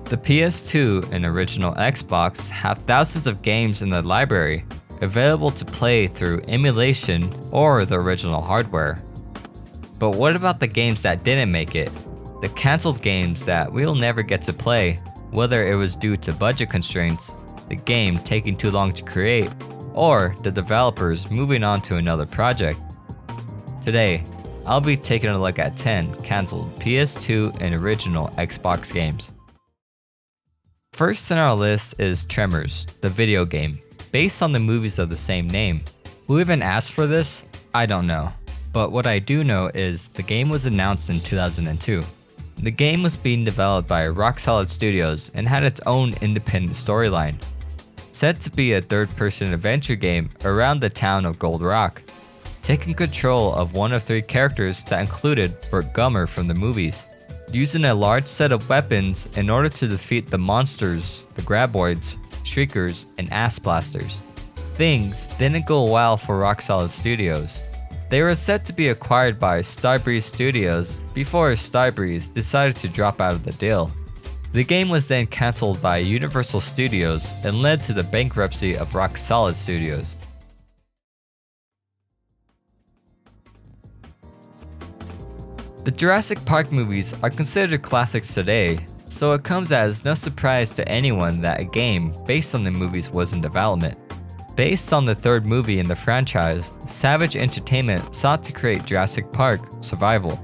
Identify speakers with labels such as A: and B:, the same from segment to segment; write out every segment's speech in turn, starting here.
A: The PS2 and original Xbox have thousands of games in the library, available to play through emulation or the original hardware. But what about the games that didn't make it? The cancelled games that we'll never get to play, whether it was due to budget constraints, the game taking too long to create, or the developers moving on to another project. Today, I'll be taking a look at 10 cancelled PS2 and original Xbox games. First on our list is Tremors, the video game, based on the movies of the same name. Who even asked for this? I don't know. But what I do know is the game was announced in 2002. The game was being developed by Rock Solid Studios and had its own independent storyline. Said to be a third-person adventure game around the town of Gold Rock, taking control of one of three characters that included Burt Gummer from the movies, using a large set of weapons in order to defeat the monsters, the graboids, shriekers, and ass blasters. Things didn't go well for Rock Solid Studios. They were set to be acquired by Starbreeze Studios before Starbreeze decided to drop out of the deal. The game was then cancelled by Universal Studios and led to the bankruptcy of Rock Solid Studios. The Jurassic Park movies are considered classics today, so it comes as no surprise to anyone that a game based on the movies was in development. Based on the third movie in the franchise, Savage Entertainment sought to create Jurassic Park Survival.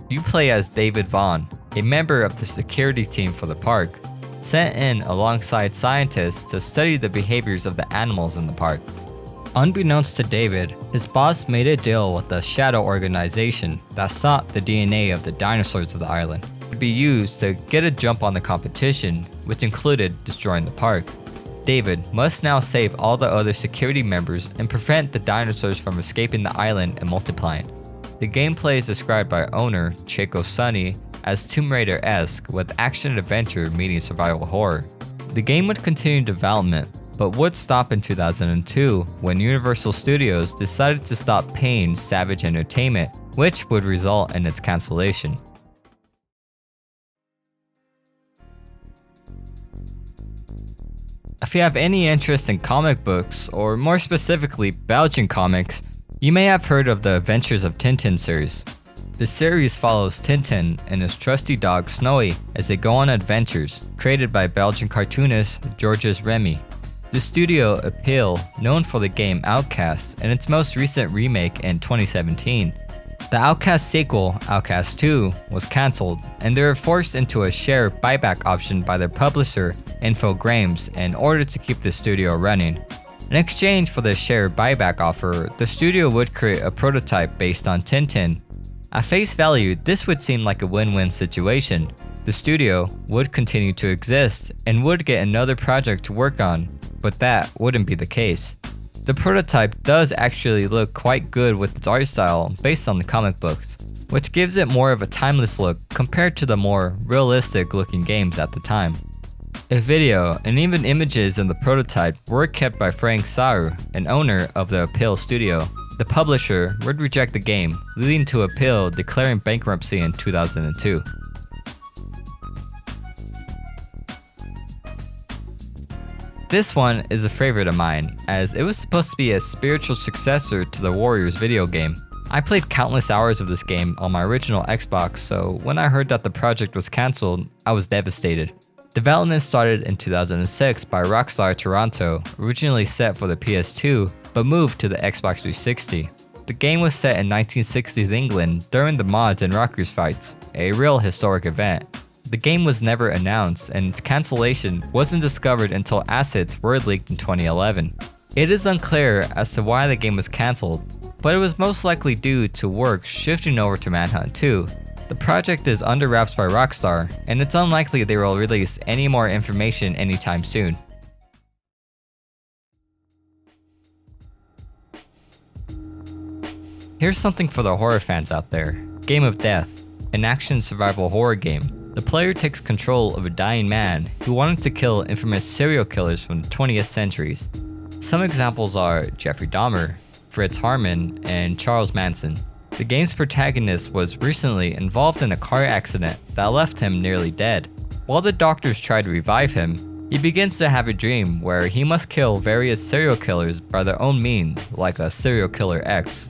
A: You play as David Vaughn, a member of the security team for the park, sent in alongside scientists to study the behaviors of the animals in the park. Unbeknownst to David, his boss made a deal with the Shadow organization that sought the DNA of the dinosaurs of the island to be used to get a jump on the competition, which included destroying the park. David must now save all the other security members and prevent the dinosaurs from escaping the island and multiplying. The gameplay is described by owner Chico Sunny as Tomb Raider-esque with action-adventure meeting survival horror. The game would continue development, but would stop in 2002 when Universal Studios decided to stop paying Savage Entertainment, which would result in its cancellation. If you have any interest in comic books, or more specifically Belgian comics, you may have heard of the Adventures of Tintin series. The series follows Tintin and his trusty dog Snowy as they go on adventures, created by Belgian cartoonist Georges Remy. The studio Appeal, known for the game Outcast and its most recent remake in 2017. The Outcast sequel, Outcast 2, was cancelled, and they were forced into a share buyback option by their publisher, Infogrames, in order to keep the studio running. In exchange for the share buyback offer, the studio would create a prototype based on Tintin. At face value, this would seem like a win-win situation. The studio would continue to exist and would get another project to work on, but that wouldn't be the case. The prototype does actually look quite good with its art style based on the comic books, which gives it more of a timeless look compared to the more realistic looking games at the time. A video and even images in the prototype were kept by Frank Saru, an owner of the Appeal studio. The publisher would reject the game, leading to Appeal declaring bankruptcy in 2002. This one is a favorite of mine, as it was supposed to be a spiritual successor to the Warriors video game. I played countless hours of this game on my original Xbox, so when I heard that the project was cancelled, I was devastated. Development started in 2006 by Rockstar Toronto, originally set for the PS2, but moved to the Xbox 360. The game was set in 1960s England during the Mods and Rockers fights, a real historic event. The game was never announced, and its cancellation wasn't discovered until assets were leaked in 2011. It is unclear as to why the game was cancelled, but it was most likely due to work shifting over to Manhunt 2. The project is under wraps by Rockstar, and it's unlikely they will release any more information anytime soon. Here's something for the horror fans out there. Game of Death, an action survival horror game. The player takes control of a dying man who wanted to kill infamous serial killers from the 20th centuries. Some examples are Jeffrey Dahmer, Fritz Harman, and Charles Manson. The game's protagonist was recently involved in a car accident that left him nearly dead. While the doctors try to revive him, he begins to have a dream where he must kill various serial killers by their own means, like a serial killer X.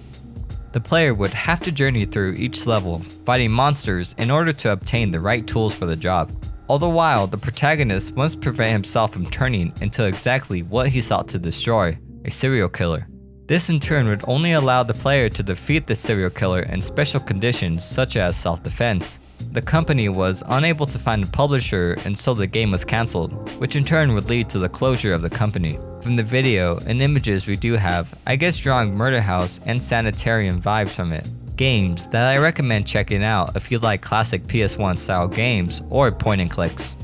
A: The player would have to journey through each level, fighting monsters in order to obtain the right tools for the job. All the while, the protagonist must prevent himself from turning into exactly what he sought to destroy, a serial killer. This in turn would only allow the player to defeat the serial killer in special conditions such as self-defense. The company was unable to find a publisher, and so the game was cancelled, which in turn would lead to the closure of the company. From the video and images we do have, I guess drawing murder house and sanitarium vibes from it. Games that I recommend checking out if you like classic PS1 style games or point and clicks.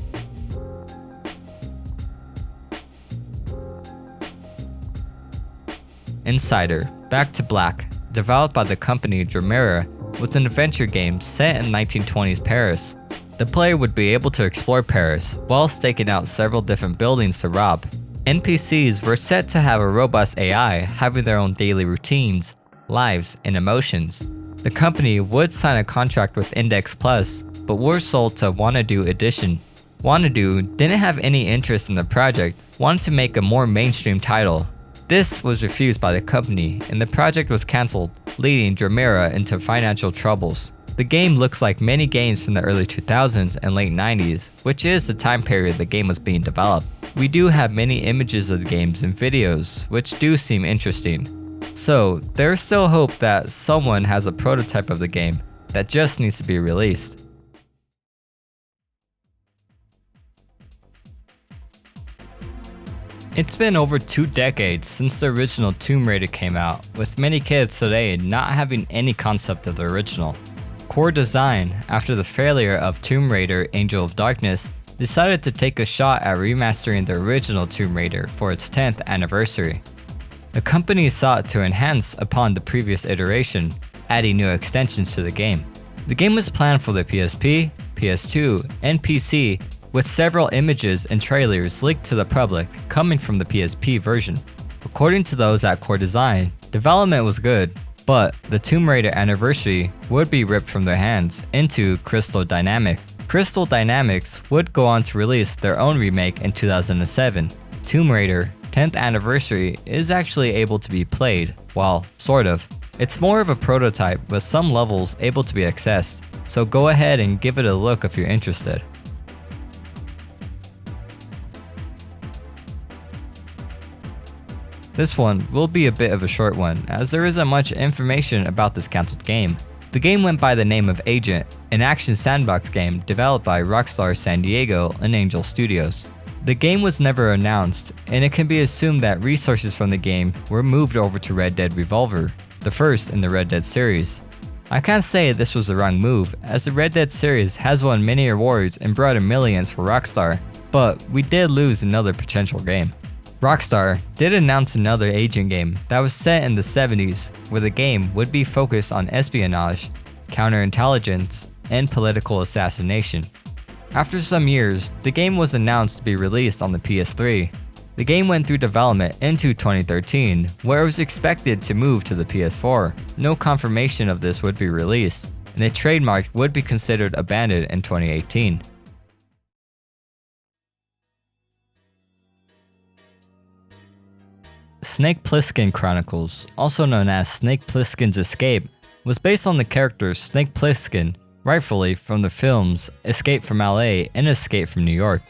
A: Insider, Back to Black, developed by the company Tremors, was an adventure game set in 1920s Paris. The player would be able to explore Paris while staking out several different buildings to rob. NPCs were set to have a robust AI having their own daily routines, lives, and emotions. The company would sign a contract with Index Plus, but were sold to Wanadu Edition. Wanadu didn't have any interest in the project, wanted to make a more mainstream title. This was refused by the company, and the project was cancelled, leading Tremors into financial troubles. The game looks like many games from the early 2000s and late 90s, which is the time period the game was being developed. We do have many images of the games and videos, which do seem interesting. So, there is still hope that someone has a prototype of the game that just needs to be released. It's been over 2 decades since the original Tomb Raider came out, with many kids today not having any concept of the original. Core Design, after the failure of Tomb Raider Angel of Darkness, decided to take a shot at remastering the original Tomb Raider for its 10th anniversary. The company sought to enhance upon the previous iteration, adding new extensions to the game. The game was planned for the PSP, PS2, and PC, with several images and trailers leaked to the public coming from the PSP version. According to those at Core Design, development was good, but the Tomb Raider anniversary would be ripped from their hands into Crystal Dynamics. Crystal Dynamics would go on to release their own remake in 2007. Tomb Raider 10th anniversary is actually able to be played, well, sort of. It's more of a prototype with some levels able to be accessed, so go ahead and give it a look if you're interested. This one will be a bit of a short one, as there isn't much information about this cancelled game. The game went by the name of Agent, an action sandbox game developed by Rockstar San Diego and Angel Studios. The game was never announced, and it can be assumed that resources from the game were moved over to Red Dead Revolver, the first in the Red Dead series. I can't say this was the wrong move, as the Red Dead series has won many awards and brought in millions for Rockstar, but we did lose another potential game. Rockstar did announce another Agent game that was set in the 70s, where the game would be focused on espionage, counterintelligence, and political assassination. After some years, the game was announced to be released on the PS3. The game went through development into 2013, where it was expected to move to the PS4. No confirmation of this would be released, and the trademark would be considered abandoned in 2018. Snake Plissken Chronicles, also known as Snake Plissken's Escape, was based on the character Snake Plissken, rightfully from the films Escape from LA and Escape from New York.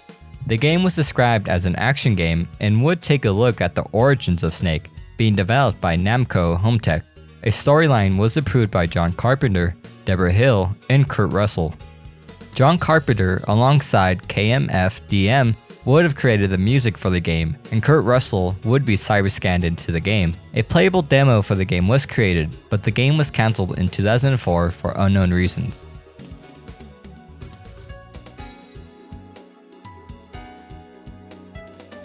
A: The game was described as an action game and would take a look at the origins of Snake, being developed by Namco Home Tech. A storyline was approved by John Carpenter, Deborah Hill, and Kurt Russell. John Carpenter, alongside KMFDM, would have created the music for the game, and Kurt Russell would be cyberscanned into the game. A playable demo for the game was created, but the game was cancelled in 2004 for unknown reasons.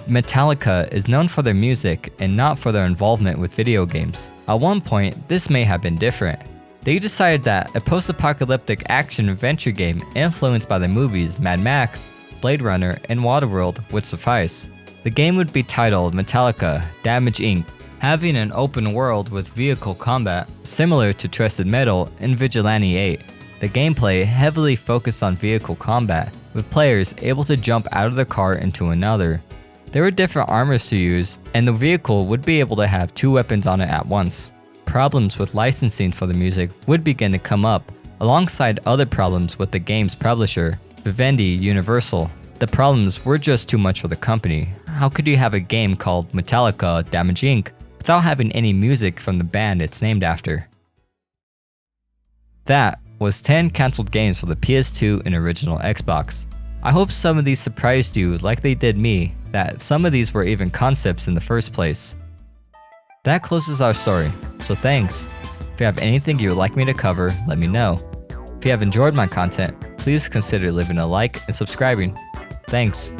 A: Metallica is known for their music and not for their involvement with video games. At one point, this may have been different. They decided that a post-apocalyptic action-adventure game influenced by the movies Mad Max, Blade Runner, and Waterworld would suffice. The game would be titled Metallica Damage Inc, having an open world with vehicle combat similar to Twisted Metal and Vigilante 8. The gameplay heavily focused on vehicle combat, with players able to jump out of the car into another. There were different armors to use, and the vehicle would be able to have 2 weapons on it at once. Problems with licensing for the music would begin to come up, alongside other problems with the game's publisher, Vivendi Universal. The problems were just too much for the company. How could you have a game called Metallica Damage Inc. without having any music from the band it's named after? That was 10 cancelled games for the PS2 and original Xbox. I hope some of these surprised you like they did me, that some of these were even concepts in the first place. That closes our story, so thanks. If you have anything you would like me to cover, let me know. If you have enjoyed my content, please consider leaving a like and subscribing. Thanks.